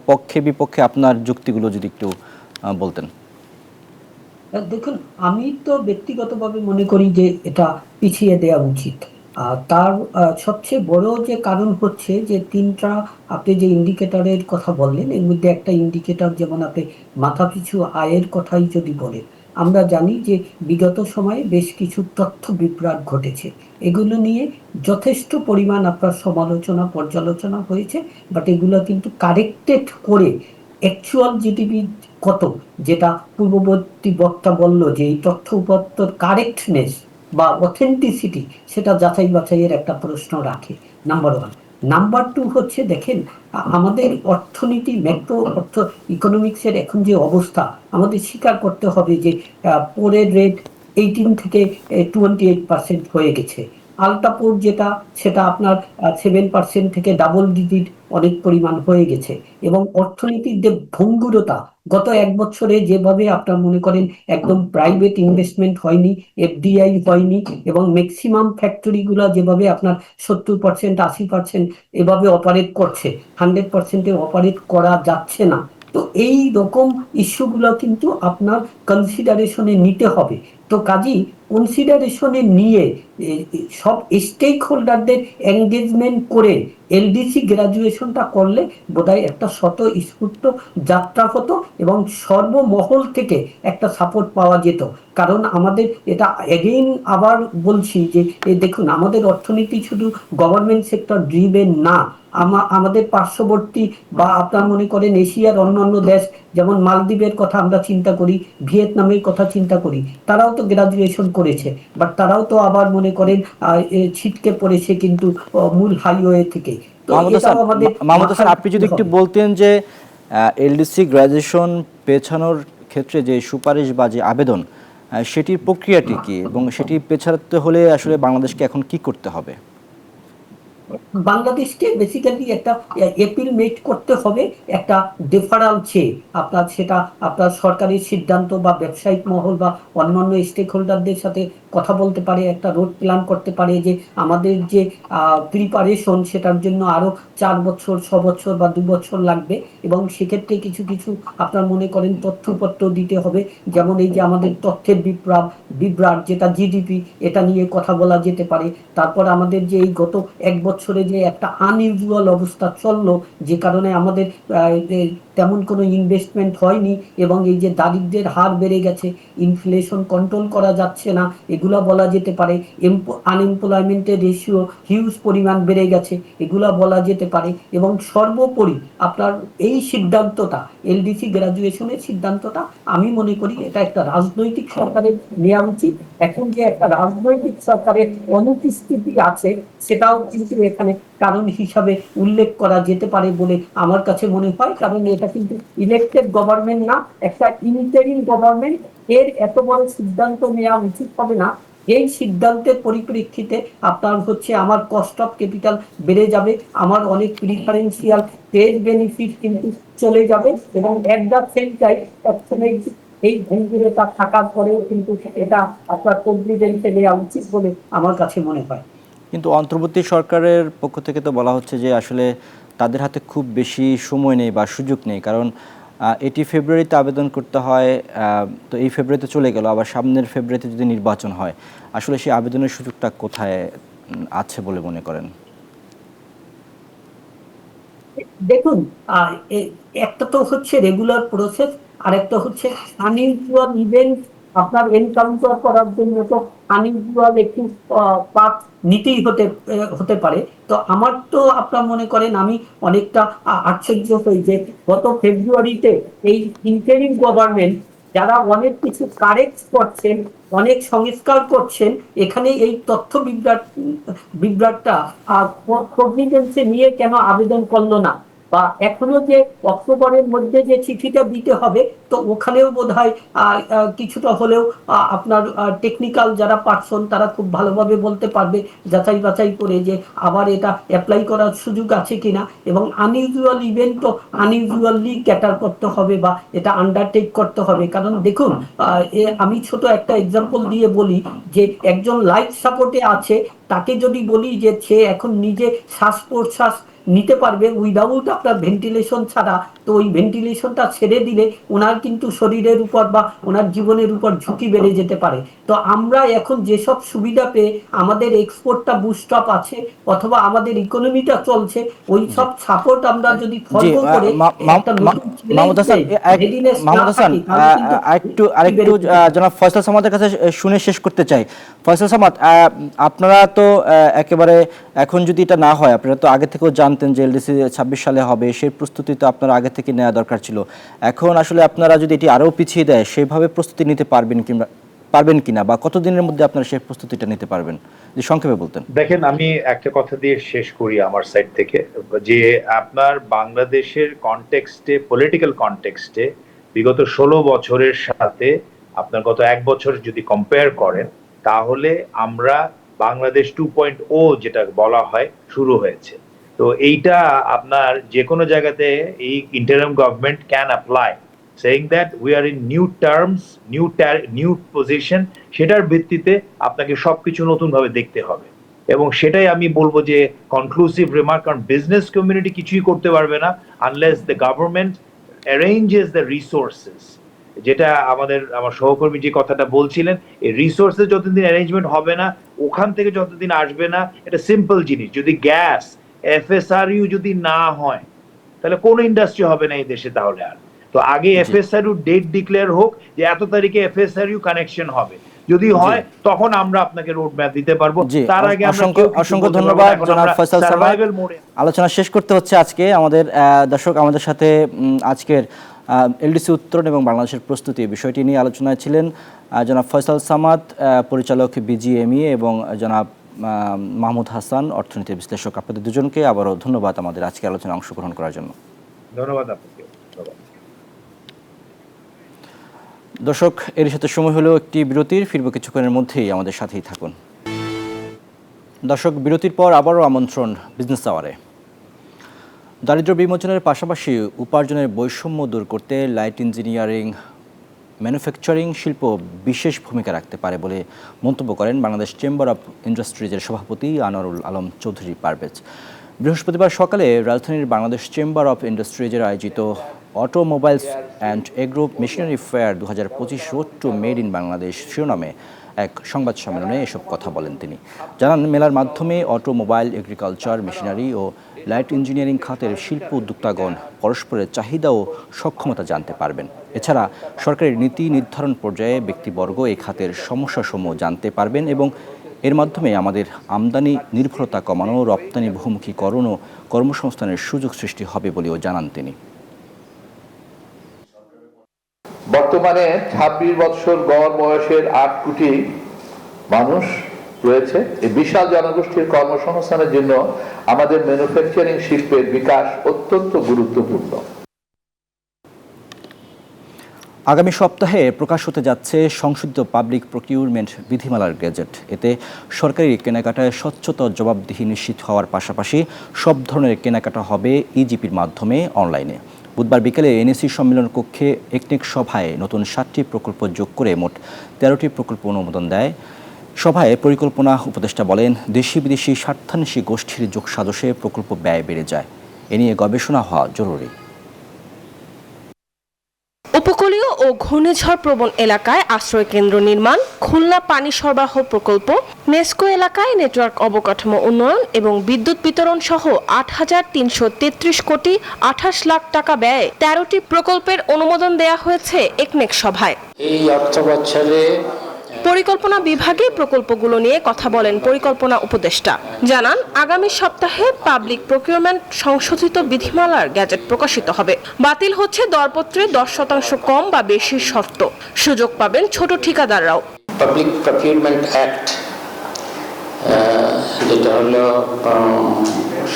পক্ষে বিপক্ষে আপনার যুক্তিগুলো যদি একটু বলতেন। দেখুন, আমি তো ব্যক্তিগতভাবে মনে করি যে এটা পিছিয়ে দেওয়া উচিত। তার সবচেয়ে বড় যে কারণ হচ্ছে যে তিনটা আপনি যে ইন্ডিকেটরের কথা বললেন, এর মধ্যে একটা ইন্ডিকেটর, যেমন আপনি মাথাপিছু আয়ের কথাই যদি বলেন, আমরা জানি যে বিগত সময়ে বেশ কিছু তথ্য বিভ্রাট ঘটেছে। এগুলো নিয়ে যথেষ্ট পরিমাণ আপনার সমালোচনা পর্যালোচনা হয়েছে, বাট এগুলো কিন্তু কারেক্টেড করে অ্যাকচুয়াল জিডিপি কত, যেটা পূর্ববর্তী বক্তা বলল যে এই তথ্য উপাত্তর কারেক্টনেস বা অথেন্টিসিটি, সেটা যাচাই বাছাইয়ের একটা প্রশ্ন রাখে, নাম্বার ওয়ান। নাম্বার টু হচ্ছে, দেখেন আমাদের অর্থনীতি, ম্যাক্রো অর্থ ইকোনমিক্সের এখন যে অবস্থা, আমাদের স্বীকার করতে হবে যে পোরের রেট 18 থেকে 28% হয়ে গেছে। আলটাপোর যেটা, সেটা আপনার 7% থেকে ডাবল ডিজিট অনেক পরিমাণ হয়ে গেছে। এবং অর্থনীতির যে ভঙ্গুরতা, গত এক বছরে যেভাবে আপনার মনে করেন একদম প্রাইভেট ইনভেস্টমেন্ট হয়নি, এফডিআই হয়নি, এবং ম্যাক্সিমাম ফ্যাক্টরিগুলো যেভাবে আপনার 70% 80% এভাবে অপারেট করছে, 100% অপারেট করা যাচ্ছে না। তো এই রকম ইস্যুগুলো কিন্তু আপনার কনসিডারেশনে নিতে হবে। তো কাজী কনসিডারেশনে নিয়ে সব স্টেক হোল্ডারদের এনগেজমেন্ট করে এলডিসি গ্রাজুয়েশনটা করলে বোধহয় একটা স্বতঃস্ফূর্ত যাত্রা হতো এবং সর্বমহল থেকে একটা সাপোর্ট পাওয়া যেত। কারণ আমাদের এটা এগেইন আবার বলছি যে দেখুন, আমাদের অর্থনীতি শুধু গভর্নমেন্ট সেক্টর ড্রিভেন না, আমাদের পার্শ্ববর্তী বা আপনার মনে করেন এশিয়ার অন্যান্য দেশ যেমন মালদ্বীপের কথা আমরা চিন্তা করি, ভিয়েতনামের কথা চিন্তা করি, তারাও তো গ্রাজুয়েশন করেছে, বাট তারাও তো আবার মনে করেন ছিটকে পড়েছে কিন্তু মূল হাইওয়ে থেকে। তো এটাও আমাদের মাহমুদ হাসান, মাথায় আপনি যদি রাখতে একটু হবে। বলতেন যে এলডিসি গ্র্যাজুয়েশন পেছানোর ক্ষেত্রে যে সুপারিশ বা যে আবেদন, সেটির প্রক্রিয়াটি কি এবং সেটি পেছাতে হলে আসলে বাংলাদেশকে এখন কি করতে হবে? বাংলাদেশকে বেসিক্যালি একটা এপিল মেক করতে হবে, একটা ডেফারাল চেয়ে আপনার, সেটা আপনার সরকারি সিদ্ধান্ত বা ব্যবসায়িক মহল বা অন্যান্য স্টেক হোল্ডারদের সাথে কথা বলতে পারে, একটা রোড প্ল্যান করতে পারে যে আমাদের যে প্রিপারেশন সেটার জন্য আরো 4 বছর, 6 বছর বা 2 বছর লাগবে, এবং সেক্ষেত্রে কিছু কিছু আপনার মনে করেন তথ্যপত্র দিতে হবে, যেমন এই যে আমাদের তথ্যের বিভ্রাট যেটা জিডিপি, এটা নিয়ে কথা বলা যেতে পারে। তারপর আমাদের যে এই গত 1 বছরে যে একটা আনইউজুয়াল অবস্থা চললো, যে কারণে আমাদের তেমন কোনো ইনভেস্টমেন্ট হয়নি, এবং এই যে দারিদ্র্যের হার বেড়ে গেছে, ইনফ্লেশন কন্ট্রোল করা যাচ্ছে না, এগুলা বলা যেতে পারে। আনএমপ্লয়মেন্টের রেশিও হিউজ পরিমাণ বেড়ে গেছে, এগুলা বলা যেতে পারে। এবং সর্বোপরি আপনার এই সিদ্ধান্তটা, এলডিসি গ্রাজুয়েশনের সিদ্ধান্তটা, আমি মনে করি এটা একটা রাজনৈতিক সরকারের নেওয়া উচিত। এখন যে একটা রাজনৈতিক সরকারের অনুপস্থিতি আছে, সেটাও কিন্তু এখানে কারণ হিসাবে উল্লেখ করা যেতে পারে বলে আমার কাছে মনে হয়। কারণ এটা কিন্তু ইলেক্টেড গভর্নমেন্ট না, একটা ইন্টারিম গভর্নমেন্ট। এর এত বড় সিদ্ধান্ত নেওয়া উচিত হবে না। এই সিদ্ধান্তের পরিপ্রেক্ষিতে আপনার হচ্ছে আমার কস্ট অফ ক্যাপিটাল বেড়ে যাবে, আমার অনেক প্রিফারেন্সিয়াল ট্রেড বেনিফিট কিন্তু চলে যাবে, এবং এট দ্য সেম টাইম এই ভেন্টিলেটার থাকার পরেও কিন্তু এটা আপনার কনফিডেন্সে নেওয়া উচিত বলে আমার কাছে মনে হয়। কিন্তু অন্তর্বর্তী সরকারের পক্ষ থেকে তো বলা হচ্ছে যে আসলে তাদের হাতে খুব বেশি সময় নেই বা সুযোগ নেই, কারণ এটি ফেব্রুয়ারিতে আবেদন করতে হয়, তো এই ফেব্রুয়ারিতে চলে গেল, আবার সামনের ফেব্রুয়ারিতে যদি নির্বাচন হয়, আসলে সেই আবেদনের সুযোগটা কোথায় আছে বলে মনে করেন? দেখুন, একটা তো হচ্ছে রেগুলার প্রসেস, আর একটা হচ্ছে আনইউজুয়াল ইভেন্ট আপনার এনকাউন্টার করার জন্য তো আনইউজুয়াল একটু পাথ নিতেই হতে পারে। তো আমার তো আপনার মনে করেন আমি অনেকটা আশ্চর্য হই যে গত ফেব্রুয়ারিতে এই ইন্টারিম গভর্নমেন্ট যারা অনেক কিছু কারেক্ট করছেন, অনেক সংস্কার করছেন, এখানে এই তথ্য বিভ্রাটটা কগনিজেন্সে নিয়ে কেন আবেদন করলো না, বা এখনো যে অক্টোবরের মধ্যে যে চিঠিটা দিতে হবে, তো ওখানেও বোধহয় কিছুটা হলেও আপনার টেকনিক্যাল যারা পার্সন তারা খুব ভালোভাবে বলতে পারবে যাচাই বাছাই করে যে আবার এটা অ্যাপ্লাই করার সুযোগ আছে কিনা, এবং আনইউজুয়াল ইভেন্ট তো আনইউজুয়ালি ক্যাটার করতে হবে বা এটা আন্ডারটেক করতে হবে। কারণ দেখুন, আমি ছোট একটা এক্সাম্পল দিয়ে বলি যে একজন লাইফ সাপোর্টে আছে, তাকে যদি বলি যে সে এখন নিজে শ্বাস প্রশ্বাস নিতে পারবে উইদাউট আপনার ভেন্টিলেশন ছাড়া, তো ওই ভেন্টিলেশনটা ছেড়ে দিলে ওনার কিন্তু শরীরের উপর বা ওনার জীবনের উপর ঝুঁকি বেড়ে যেতে পারে। তো আমরা এখন যেসব সুবিধা পেয়ে আমাদের এক্সপোর্টটা বুস্ট আপ আছে অথবা আমাদের ইকোনমিটা চলছে, ওই সব সাপোর্ট আমরা যদি ফলো করে একটা নতুন মাহমুদ হাসান, আরেকটু জনাব ফয়সাল সামাদের কাছে শুনে শেষ করতে চাই। ফয়সাল সামাদ, আপনারা তো একেবারে এখন যদি এটা না হয়, আপনারা তো আগে থেকেও জানতেন যে এলডিসি 26 সালে হবে, সেই প্রস্তুতি তো আপনারা আগে থেকে নেওয়া দরকার ছিল। এখন আসলে আপনারা যদি এটি আরও পিছিয়ে দেয়, সেভাবে প্রস্তুতি নিতে পারবেন কিনা, বা কতদিনের মধ্যে আপনারা সেই প্রস্তুতিটা নিতে পারবেন, যে সংক্ষেপে বলতেন। দেখেন, আমি একটা কথা দিয়ে শেষ করি আমার সাইড থেকে, যে আপনার বাংলাদেশের কনটেক্সটে, পলিটিক্যাল কনটেক্সটে বিগত 16 বছরের সাথে আপনার গত 1 বছর যদি কম্পেয়ার করেন, তাহলে আমরা বাংলাদেশ 2.0 যেটা বলা হয় শুরু হয়েছে। তো এইটা আপনার যে কোনো জায়গাতে এই interim government can apply, saying that we are in new terms, new position, সেটার ভিত্তিতে আপনাকে সবকিছু নতুন ভাবে দেখতে হবে। এবং সেটাই আমি বলবো যে কনক্লুসিভ রিমার্ক, কারণ বিজনেস কমিউনিটি কিছুই করতে পারবে না unless the government arranges the resources. যেটা আমার সহকর্মী যে কথাটা বলছিলেন, এই রিসোর্সেস যতদিন অ্যারেঞ্জমেন্ট হবে না, ওখান থেকে যতদিন আসবে না, এটা সিম্পল জিনিস, যদি গ্যাস এফএসআরইউ যদি না হয়, তাহলে কোন ইন্ডাস্ট্রি হবে না এই দেশে তাহলে আর। তো আগে এফএসআরইউ ডেট ডিক্লেয়ার হোক যে এত তারিখে এফএসআরইউ কানেকশন হবে, যদি হয় তখন আমরা আপনাকে রোড ম্যাপ দিতে পারবো। তার আগে অসংখ্য ধন্যবাদ জনাব ফয়সাল সামাদ। আলোচনা শেষ করতে হচ্ছে আজকে। আমাদের দর্শক, আমাদের সাথে আজকের এলডিসি উত্তরণ এবং বাংলাদেশের প্রস্তুতি এই বিষয়টি নিয়ে আলোচনায় ছিলেন জনাব ফয়সাল সামাদ, পরিচালক বিজিএমইএ, এবং জনাব মাহমুদ হাসান, অর্থনীতি বিশ্লেষক। আপনাদের দুজনকে আবারও ধন্যবাদ আমাদের আজকে আলোচনায় অংশগ্রহণ করার জন্য। ধন্যবাদ আপনাকে। দর্শক, এর সাথে সময় হলো একটি বিরতির। ফিরব কিছুক্ষণের মধ্যেই, আমাদের সাথেই থাকুন। দর্শক, বিরতির পর আবারও আমন্ত্রণ বিজনেস আওয়ারে। দারিদ্র্য বিমোচনের পাশাপাশি উপার্জনের বৈষম্য দূর করতে লাইট ইঞ্জিনিয়ারিং ম্যানুফ্যাকচারিং শিল্প বিশেষ ভূমিকা রাখতে পারে বলে মন্তব্য করেন বাংলাদেশ চেম্বার অব ইন্ডাস্ট্রিজের সভাপতি আনোয়ারুল আলম চৌধুরী পারভেজ। বৃহস্পতিবার সকালে রাজধানীর বাংলাদেশ চেম্বার অব ইন্ডাস্ট্রিজের আয়োজিত automobiles and agro machinery fair 2025 road to made in Bangladesh শিরোনামে এক সংবাদ সম্মেলনে এসব কথা বলেন তিনি। জানান, মেলার মাধ্যমে অটোমোবাইল, এগ্রিকালচার, মেশিনারি ও লাইট ইঞ্জিনিয়ারিং খাতের শিল্প উদ্যোক্তাগণ পরস্পরের চাহিদা ও সক্ষমতা জানতে পারবেন। এছাড়া সরকারের নীতি নির্ধারণ পর্যায়ে ব্যক্তিবর্গ এই খাতের সমস্যাসমূহ জানতে পারবেন এবং এর মাধ্যমে আমাদের আমদানি নির্ভরতা কমানো, রপ্তানি বহুমুখীকরণ ও কর্মসংস্থানের সুযোগ সৃষ্টি হবে বলেও জানান তিনি। বর্তমানে 26 বছর গড় বয়সের 8 কোটি মানুষ রয়েছে। এই বিশাল জনগোষ্ঠীর কর্মসংস্থানের জন্য আমাদের ম্যানুফ্যাকচারিং শিল্পের বিকাশ অত্যন্ত গুরুত্বপূর্ণ। আগামী সপ্তাহে প্রকাশ হতে যাচ্ছে সংশোধিত পাবলিক প্রকিউরমেন্ট বিধিমালার গেজেট। এতে সরকারি কেনাকাটায় স্বচ্ছতা ও জবাবদিহি নিশ্চিত হওয়ার পাশাপাশি সব ধরনের কেনাকাটা হবে ইজিপির মাধ্যমে অনলাইনে। বুধবার বিকেলে এনএসি সম্মেলন কক্ষে একনেক সভায় নতুন 7টি প্রকল্প যোগ করে মোট 13টি প্রকল্প অনুমোদন দেয়। সভায় পরিকল্পনা উপদেষ্টা বলেন, দেশি বিদেশি স্বার্থান্বেষী গোষ্ঠীর যোগ সাজসে প্রকল্প ব্যয় বেড়ে যায়। এ নিয়ে গবেষণা হওয়া জরুরি। উপকূলীয় ও ঘূর্ণিঝড় প্রবণ এলাকায় আশ্রয় কেন্দ্র নির্মাণ, খুলনা পানি সরবরাহ প্রকল্প, নেস্কো এলাকায় নেটওয়ার্ক অবকাঠামো উন্নয়ন এবং বিদ্যুৎ বিতরণ সহ 8,333 কোটি 28 লাখ টাকা ব্যয়ে 13টি প্রকল্পের অনুমোদন দেয়া হয়েছে একনেক সভায়। এই অর্থ বছরে পরিকল্পনা বিভাগে প্রকল্পগুলো নিয়ে কথা বলেন পরিকল্পনা উপদেষ্টা। জানান, আগামী সপ্তাহে পাবলিক প্রকিউরমেন্ট সংশোধিত বিধিমালার গ্যাজেট প্রকাশিত হবে। বাতিল হচ্ছে দরপত্রে 10% কম বা বেশি শর্ত। সুযোগ পাবেন ছোট ঠিকাদাররাও। পাবলিক প্রকিউরমেন্ট অ্যাক্ট, যেটা হলো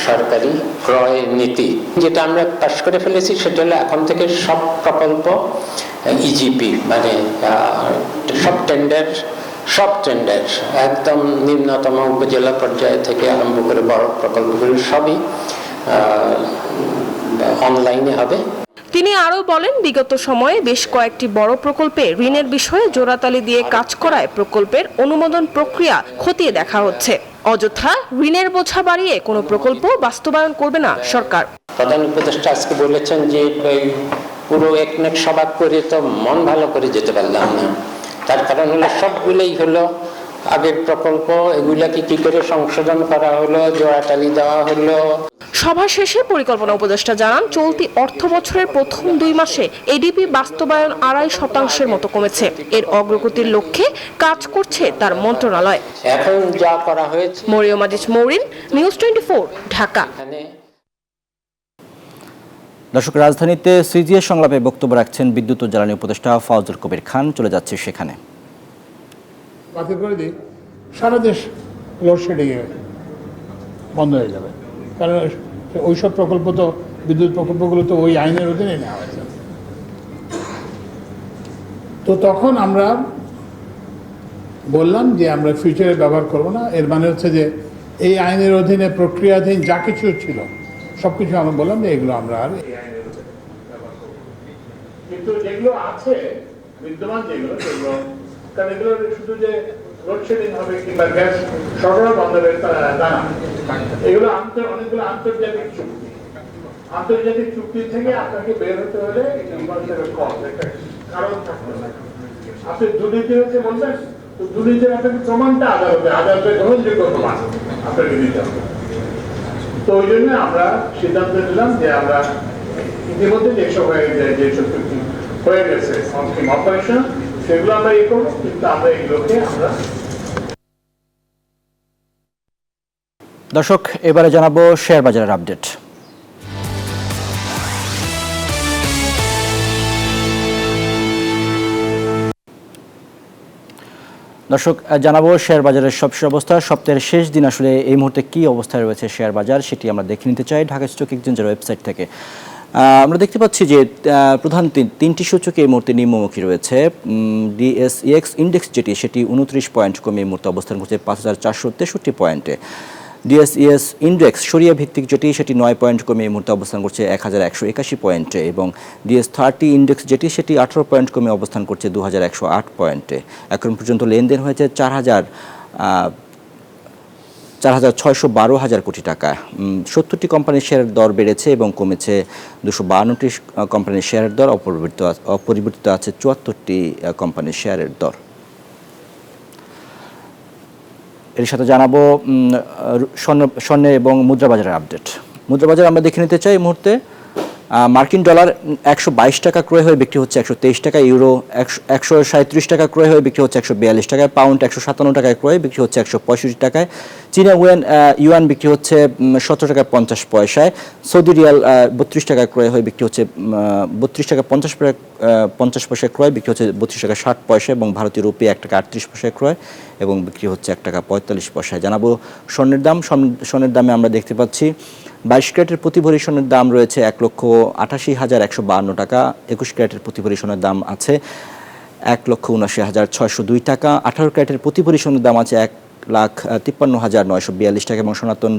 সরকারি ক্রয় নীতি, যেটা আমরা পাশ করে ফেলেছি, সেটা হলো এখন থেকে সব প্রকল্প ইজিপি, মানে সব টেন্ডার একদম নিম্নতম উপজেলা পর্যায় থেকে আরম্ভ করে বড় প্রকল্পগুলো সবই অনলাইনে হবে। তিনি আরও বলেন, বিগত সময়ে বেশ কয়েকটি বড় প্রকল্পে ঋণের বিষয়ে জোড়াতালি দিয়ে কাজ করায় প্রকল্পের অনুমোদন প্রক্রিয়া খতিয়ে দেখা হচ্ছে। অযথা ঋণের বোঝা বাড়িয়ে কোনো প্রকল্প বাস্তবায়ন করবে না সরকার। প্রধান উপদেষ্টা আজকে বলেছেন যে পুরো একনেক সভা করে তো মন ভালো করে যেতে পারলাম না। তার কারণ হলো সবগুলোই হলো আগের প্রকল্প, এগুলাকে কি করে সংশোধন করা হলো, জোড়াতালি দেওয়া হলো। সভা শেষে পরিকল্পনা উপদেষ্টা জানান, চলতি অর্থ বছরের প্রথম 2 মাসে এডিপি বাস্তবায়ন 2.5% মতো কমেছে। এর অগ্রগতির লক্ষ্যে কাজ করছে তার মন্ত্রণালয়। এখন যা করা হয়েছে। মরিয়ম আজিজ মৌরিন, নিউজ 24, ঢাকা। দর্শক, রাজধানীতে সিজিএস সংলাপে বক্তব্য রাখছেন বিদ্যুৎ ও জ্বালানি উপদেষ্টা ফাউজুল কবির খান। চলে যাচ্ছে সেখানে। বাতিল করে দিই, সারা দেশ লোডশেডিং বন্ধ হয়ে যাবে, কারণ ওইসব প্রকল্প তো, বিদ্যুৎ প্রকল্পগুলো তো ওই আইনের অধীনে নেওয়া হয়েছে। তো তখন আমরা বললাম যে আমরা ফিউচারে ব্যবহার করব না। এর মানে হচ্ছে যে এই আইনের অধীনে প্রক্রিয়াধীন যা কিছু ছিল সবকিছু আমরা বললাম যে এগুলো আমরা আর এই আইনের অধীনে ব্যবহার করব। কিন্তু যেগুলো আছে বিদ্যমান, যেগুলো কারণ এগুলো শুধু যে লোডশেডিং হবে কিংবা গ্যাস সরবরাহ বন্ধ হবে তা না, এগুলো অনেকগুলো আন্তর্জাতিক চুক্তি থেকে আপনাকে বের হতে হলে কারণ থাকতে হবে। আপনি দুর্নীতি হচ্ছে বলবেন, তো দুর্নীতির আপনাকে প্রমাণটা আদালতে গ্রহণযোগ্য প্রমাণ আপনাকে দিতে হবে। তো ওই জন্য আমরা সিদ্ধান্ত নিলাম যে আমরা ইতিমধ্যে যেসব চুক্তি হয়ে গেছে অন্তিম অপারেশন, সেগুলো আমরা করবো, কিন্তু আমরা এগুলোকে আমরা। দর্শক, এবারে জানাবো শেয়ার বাজারের আপডেট। দর্শক, জানাবো শেয়ার বাজারের সবশেষ অবস্থা। সপ্তাহের শেষ দিন আসলে এই মুহূর্তে কি অবস্থায় রয়েছে শেয়ার বাজার, সেটি আমরা দেখে নিতে চাই ঢাকা স্টক এক্সচেঞ্জের ওয়েবসাইট থেকে। আমরা দেখতে পাচ্ছি যে প্রধান তিনটি সূচকে এই মুহূর্তে নিম্নমুখী রয়েছে। ডিএসইএক্স ইন্ডেক্স যেটি, সেটি 29 পয়েন্ট কমে এই মুহূর্তে অবস্থান করছে 5463 পয়েন্টে। ডিএসইএস ইন্ডেক্স সরিয়া ভিত্তিক যেটি, সেটি 9 পয়েন্ট কমে এই মুহূর্তে অবস্থান করছে 1181 পয়েন্টে, এবং ডিএস30 ইন্ডেক্স যেটি, সেটি 18 পয়েন্ট কমে অবস্থান করছে 2108 পয়েন্টে। এখন পর্যন্ত লেনদেন হয়েছে 4,612 কোটি টাকা। 70টি কোম্পানির শেয়ারের দর বেড়েছে এবং কমেছে 252টি কোম্পানির শেয়ারের দর, অপরিবর্তিত আছে 74টি কোম্পানির শেয়ারের দর। এর সাথে জানাবো স্বর্ণ এবং মুদ্রা বাজারের আপডেট। মুদ্রা বাজার আমরা দেখে নিতে চাই এই মুহূর্তে। মার্কিন ডলার 122 টাকা ক্রয় হয়ে বিক্রি হচ্ছে 123 টাকা, ইউরো 137 টাকা ক্রয় হয়ে বিক্রি হচ্ছে 142 টাকায়, পাউন্ড 157 টাকায় ক্রয় বিক্রি হচ্ছে 165 টাকায়, চীনা ইউয়ান বিক্রি হচ্ছে 17 টাকা 50 পয়সায়, সৌদি রিয়াল 32 টাকা ক্রয় হয়ে বিক্রি হচ্ছে 32 টাকা 50 পয়সায় ক্রয় বিক্রি হচ্ছে 32 টাকা 60 পয়সা, এবং ভারতীয় রুপি 1 টাকা 38 পয়সায় ক্রয় এবং বিক্রি হচ্ছে 1 টাকা 45 পয়সায়। জানাবো স্বর্ণের দাম। স্বর্ণের দামে আমরা দেখতে পাচ্ছি 22 ক্যারেটের প্রতি ভরি স্বর্ণের দাম রয়েছে 1,88,152 টাকা। 21 ক্যারেটের প্রতি ভরি স্বর্ণের দাম আছে 1,79,602 টাকা। 18 ক্যারেটের প্রতি ভরি স্বর্ণের দাম আছে 1,53,942 টাকা, এবং সনাতন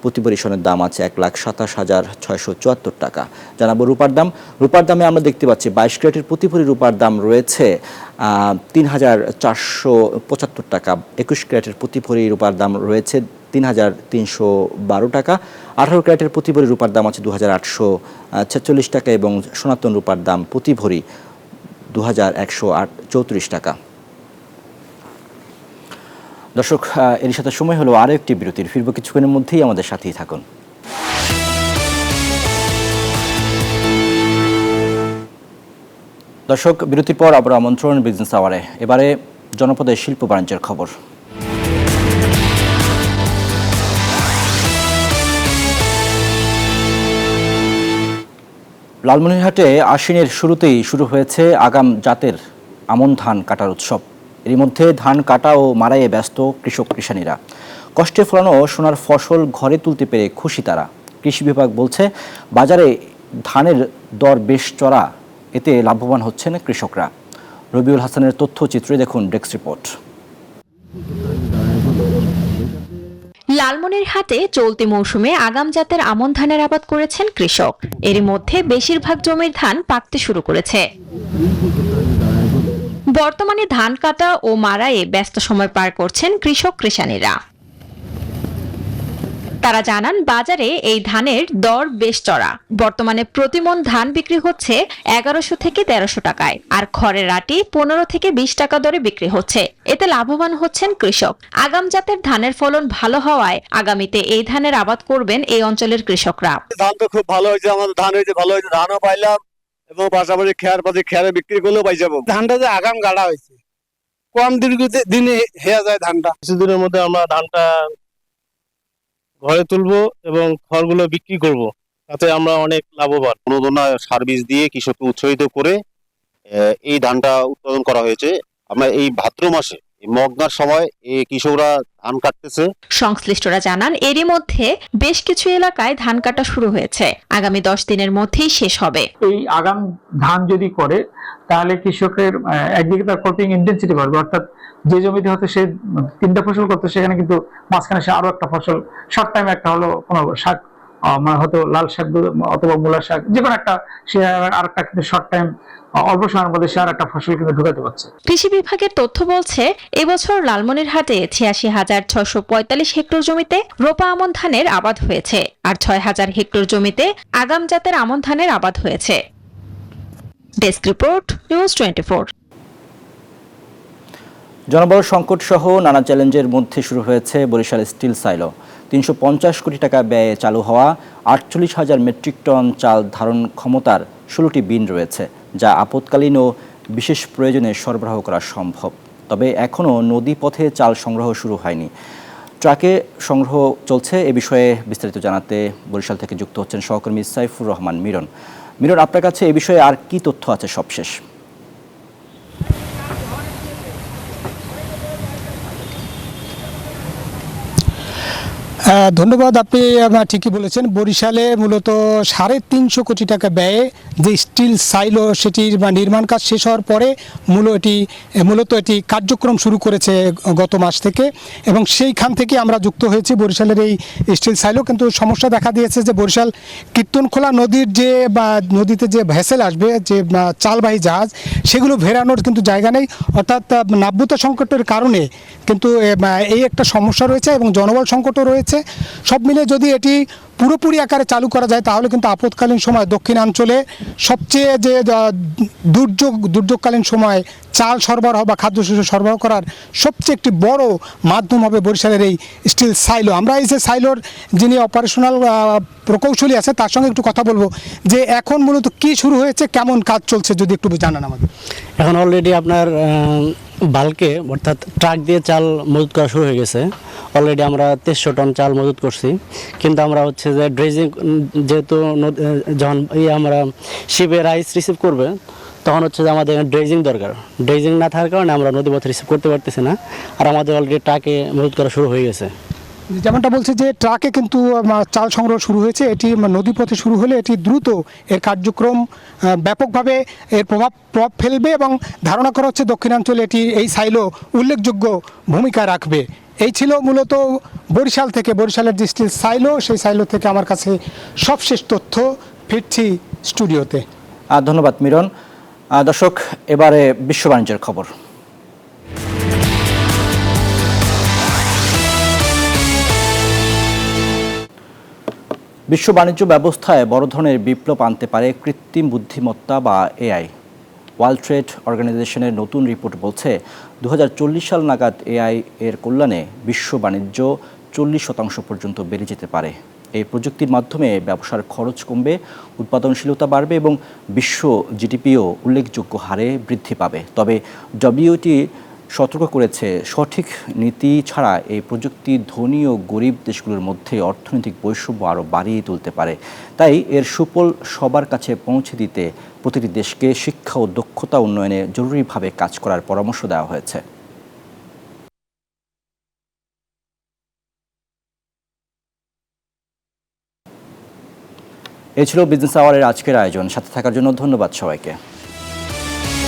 প্রতি ভরি স্বর্ণের দাম আছে 1,27,674 টাকা। জানাবো রূপার দাম। রূপার দামে আমরা দেখতে পাচ্ছি 22 ক্যারেটের প্রতি ভরি রূপার দাম রয়েছে 3,475 টাকা। 21 ক্যারেটের প্রতি ভরি রূপার দাম রয়েছে 3,312 টাকা। 18 ক্যারেটের প্রতি ভরি রূপার দাম আছে 2,846 টাকা, এবং সনাতন রূপার দাম প্রতি ভরি 2,134 টাকা। দর্শক, এর সাথে সময় হলো আরও একটি বিরতির। ফিরব কিছুক্ষণের মধ্যেই, আমাদের সাথেই থাকুন। দর্শক, বিরতির পর আবার আমন্ত্রণ বিজনেস আওয়ারে। এবারে জনপদের শিল্প বাণিজ্যের খবর। লালমনিরহাটে আশ্বিনের শুরুতেই শুরু হয়েছে আগাম জাতের আমন ধান কাটার উৎসব। এর মধ্যে ধান কাটা ও মাড়াইয়ে ব্যস্ত কৃষক কৃষানীরা। কষ্টে ফলানো সোনার ফসল ঘরে তুলতে পেরে খুশি তারা। কৃষি বিভাগ বলছে বাজারে ধানের দর বেশ চড়া, এতে লাভবান হচ্ছেন কৃষকরা। রবিউল হাসানের তথ্যচিত্রে দেখুন ডেস্ক রিপোর্ট। লালমনিরহাটে চলতি মৌসুমে আগাম জাতের আমন ধানের আবাদ করেছেন কৃষক। এর মধ্যে বেশিরভাগ জমির ধান পাকতে শুরু করেছে। বর্তমানে ধান কাটা ও মাড়াইয়ে ব্যস্ত সময় পার করছেন কৃষক কৃষানীরা। তারা জানান বাজারে এই ধানের দর বেশ চড়া। বর্তমানে প্রতিমন ধান বিক্রি হচ্ছে 1100 থেকে 1300 টাকায়, আর খড়ের আটি 15 থেকে 20 টাকা দরে বিক্রি হচ্ছে। এতে লাভবান হচ্ছেন কৃষক। আগাম জাতের ধানের ফলন ভালো হওয়ায় আগামীতে এই ধানের আবাদ করবেন এই অঞ্চলের কৃষকরা। ধান তো খুব ভালো হয়েছে, আমাদের ধান হয়েছে ভালো হয়েছে, ধানও পাইলাম এবং পাশাপাশি খেয়ারে বিক্রি করলেও পাই যাবো। ধানটা যে আগাম গাড়া হয়েছে, কম দিনে হয়ে যায় ধানটা। কিছুদিনের মধ্যে আমরা ধানটা ঘরে তুলবো এবং খড়গুলো বিক্রি করব, তাতে আমরা অনেক লাভবান। প্রণোদনা সার্ভিস দিয়ে কৃষককে উৎসাহিত করে এই ধানটা উৎপাদন করা হয়েছে। আমরা এই ভাদ্র মাসে মগ্নার সময় এই কৃষকরা ধান কাটতেছে। সংশ্লিষ্টরা জানান এরই মধ্যে বেশ কিছু এলাকায় ধান কাটা শুরু হয়েছে। আগামী 10 দিনের মধ্যেই শেষ হবে। এই আগাম ধান যদি করে তাহলে কৃষকের একদিকে তার ক্রপিং ইন্টেন্সিটি বাড়বে, অর্থাৎ যে জমিতে হয়তো সে 3টা ফসল করতো সেখানে কিন্তু মাঝখানে সে আরো একটা ফসল, শর্ট টাইমে একটা হলো কোনো শাক, মানে হয়তো লাল শাক অথবা মূলা শাক, যে কোনো একটা, সে আর একটা কিন্তু শর্ট টাইম অল্প সময়ের মধ্যে সে আর একটা ফসল কিন্তু ঢুকাতে পারছে। কৃষি বিভাগের তথ্য বলছে এবছর লালমনিরহাটে 86,645 হেক্টর জমিতে রোপা আমন ধানের আবাদ হয়েছে, আর 6,000 হেক্টর জমিতে আগাম জাতের আমন ধানের আবাদ হয়েছে। Desk report, news 24। জনবল সংকট সহ নানা চ্যালেঞ্জের মধ্যে শুরু হয়েছে বরিশাল স্টিল সাইলো। 350 কোটি টাকা ব্যয়ে চালু হওয়া 48,000 মেট্রিক টন চাল ধারণ ক্ষমতার 16টি বিন রয়েছে, যা আপৎকালীন ও বিশেষ প্রয়োজনে সরবরাহ করা সম্ভব। তবে এখনও নদী পথে চাল সংগ্রহ শুরু হয়নি, ট্রাকে সংগ্রহ চলছে। এ বিষয়ে বিস্তারিত জানাতে বরিশাল থেকে যুক্ত হচ্ছেন সহকর্মী সাইফুর রহমান মিরন। মিরন, আপনার কাছে এ বিষয়ে আর কি তথ্য আছে সবশেষ? ধন্যবাদ। আপনি ঠিকই বলেছেন। বরিশালে মূলত 350 কোটি টাকা ব্যয়ে যে স্টিল সাইলো সেটির নির্মাণ কাজ শেষ হওয়ার পরে মূলত এটি কার্যক্রম শুরু করেছে গত মাস থেকে, এবং সেইখান থেকে আমরা যুক্ত হয়েছি বরিশালের এই স্টিল সাইলো। কিন্তু সমস্যা দেখা দিয়েছে যে বরিশাল কীর্তনখোলা নদীতে যে ভেসেল আসবে, যে চালবাহী জাহাজ, সেগুলো ভেরানোর কিন্তু জায়গা নেই। অর্থাৎ নাব্যতা সংকটের কারণে কিন্তু এই একটা সমস্যা রয়েছে এবং জনবল সংকটও রয়েছে। সব মিলে যদি এটি পুরোপুরি আকারে চালু করা যায় তাহলে কিন্তু আপৎকালীন সময় দক্ষিণাঞ্চলে সবচেয়ে যে দুর্যোগকালীন সময় চাল সরবরাহ বা খাদ্যশস্য সরবরাহ করার সবচেয়ে একটি বড় মাধ্যম হবে বরিশালের এই স্টিল সাইলো। আমরা এই যে সাইলোর যিনি অপারেশনাল প্রকৌশলী আছে তার সঙ্গে একটু কথা বলবো যে এখন মূলত কি শুরু হয়েছে, কেমন কাজ চলছে, যদি একটু জানান আমাদের। এখন অলরেডি আপনার বাল্কে অর্থাৎ ট্রাক দিয়ে চাল মজুত করা শুরু হয়ে গেছে। অলরেডি আমরা 2300 টন চাল মজুত করছি, কিন্তু আমরা হচ্ছে যে ড্রেজিং, যেহেতু যখন আমরা শিপে রাইস রিসিভ করবে তখন হচ্ছে যে আমাদের ড্রেজিং দরকার। ড্রেজিং না থাকার কারণে আমরা নদীপথে রিসিভ করতে পারতেছি না, আর আমাদের অলরেডি ট্রাকে মজুত করা শুরু হয়ে গেছে। যেমনটা বলছে যে ট্রাকে কিন্তু চাল সংগ্রহ শুরু হয়েছে, এটি নদীপথে শুরু হলে এটি দ্রুত এর কার্যক্রম ব্যাপকভাবে এর প্রভাব ফেলবে, এবং ধারণা করা হচ্ছে দক্ষিণাঞ্চলে এই সাইলো উল্লেখযোগ্য ভূমিকা রাখবে। এই ছিল মূলত বরিশাল থেকে, বরিশালের যে স্টিল সাইলো, সেই সাইলো থেকে আমার কাছে সবশেষ তথ্য। ফিরছি স্টুডিওতে। ধন্যবাদ মিরন। দর্শক, এবারে বিশ্ব বাণিজ্যের খবর। বিশ্ব বাণিজ্য ব্যবস্থায় বড় ধরনের বিপ্লব আনতে পারে কৃত্রিম বুদ্ধিমত্তা বা এআই। ওয়ার্ল্ড ট্রেড অর্গানাইজেশনের নতুন রিপোর্ট বলছে 2040 সাল নাগাদ এআই এর কল্যাণে বিশ্ব বাণিজ্য 40% পর্যন্ত বেড়ে যেতে পারে। এই প্রযুক্তির মাধ্যমে ব্যবসার খরচ কমবে, উৎপাদনশীলতা বাড়বে এবং বিশ্ব জিডিপিও উল্লেখযোগ্য হারে বৃদ্ধি পাবে। তবে ডব্লিউটি সতর্ক করেছে, সঠিক নীতি ছাড়া এই প্রযুক্তি ধনী ও গরিব দেশগুলোর মধ্যে অর্থনৈতিক বৈষম্য আরও বাড়িয়ে তুলতে পারে। তাই এর সুফল সবার কাছে পৌঁছে দিতে প্রতিটি দেশকে শিক্ষা ও দক্ষতা উন্নয়নে জরুরিভাবে কাজ করার পরামর্শ দেওয়া হয়েছে। এই ছিল বিজনেস আওয়ারের আজকের আয়োজন। সাথে থাকার জন্য ধন্যবাদ সবাইকে।